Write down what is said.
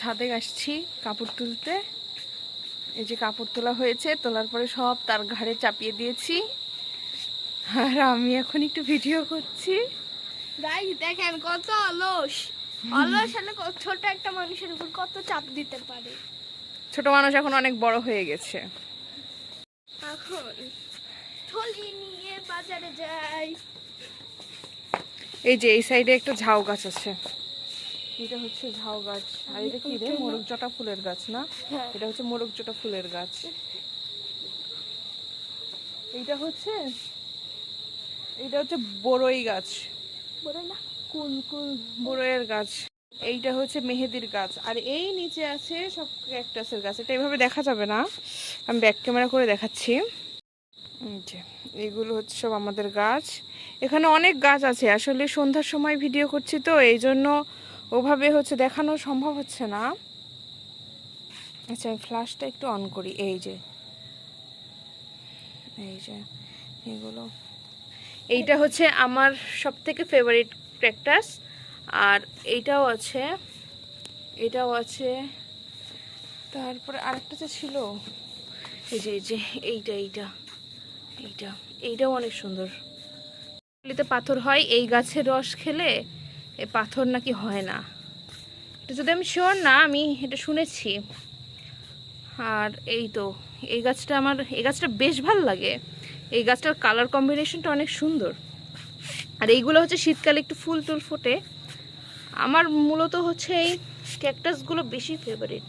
ছাদে আসছি কাপড় তুলতে। এই যে কাপড় তোলা হয়েছে, তোলার পরে সব তার ঘাড়ে চাপিয়ে দিয়েছি, আর আমি এখন একটু ভিডিও করছি। গাইস দেখেন কত অলস, অলস মানে ছোট একটা মানুষের উপর কত চাপ দিতে পারে। ছোট মানুষ এখন অনেক বড় হয়ে গেছে। এখন থলি নিয়ে বাজারে যাই। এই যে এই সাইডে একটা ঝাউ গাছ আছে, এটা হচ্ছে ঝাউ গাছ। আর এটা কি রে, মোরগ জটা ফুলের গাছ না? হ্যাঁ। এটা হচ্ছে মোরগ জটা ফুলের গাছ। এইটা হচ্ছে বড়ই গাছ, বলে না কুল কুল বড়ইয়ের গাছ। এইটা হচ্ছে মেহেদির গাছ, আর এই নিচে আছে সব ক্যাকটাসের গাছ। এটা এইভাবে দেখা যাবে না, আমি ব্যাক ক্যামেরা করে দেখাচ্ছি। এই যে এইগুলো হচ্ছে সব আমাদের গাছ। এখানে অনেক গাছ আছে, আসলে সন্ধ্যার সময় ভিডিও করছি তো এই জন্য ওভাবে হচ্ছে দেখানো সম্ভব হচ্ছে না। আচ্ছা আমি ফ্ল্যাশটা একটু অন করি। এই যে এগুলো, এইটা হচ্ছে আমার সব থেকে ফেভারিট ক্যাকটাস। আর এইটাও আছে, এটাও আছে। তারপরে আরেকটা যে ছিল, এই যে এইটাও অনেক সুন্দর। এতে পাথর হয়, এই গাছের রস খেলে এ পাথর নাকি হয় না। এটা যদি আমি শিওর না, আমি এটা শুনেছি। আর এই তো এই গাছটা বেশ ভালো লাগে। এই গাছটার কালার কম্বিনেশনটা অনেক সুন্দর। আর এইগুলো হচ্ছে শীতকালে একটু ফুল টুল ফোটে। আমার মূলত হচ্ছে এই ক্যাকটাসগুলো বেশি ফেভারিট।